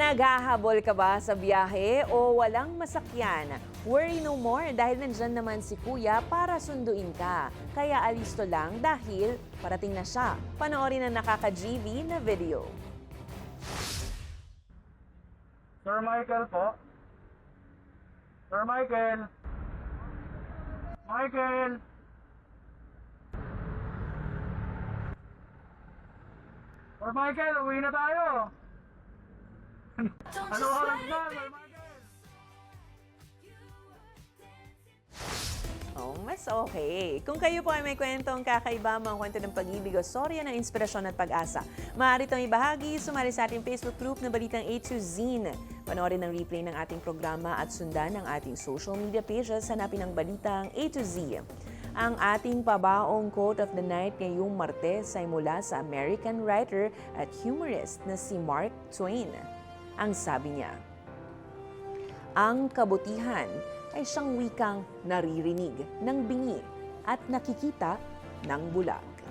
Naghahabol ka ba sa biyahe o walang masakyan? Worry no more dahil nandyan naman si Kuya para sunduin ka. Kaya alisto lang dahil parating na siya. Panoorin ang nakaka-GV na video. Sir Michael po. Sir Michael. Michael. Sir Michael, uwi na tayo. Ano oras na, Sir Michael? Oh, mas okay. Kung kayo po ay may kwentong kakaiba, mga kwento ng pag-ibig o storya ng inspirasyon at pag-asa, maaari itong ibahagi, sumali sa ating Facebook group na Balitang A to Z. Panoorin ang replay ng ating programa at sundan ang ating social media pages. Hanapin ang Balitang A to Z. Ang ating pabaong quote of the night ngayong Martes ay mula sa American writer at humorist na si Mark Twain. Ang sabi niya, ang kabutihan ay siyang wikang naririnig ng bingi at nakikita ng bula.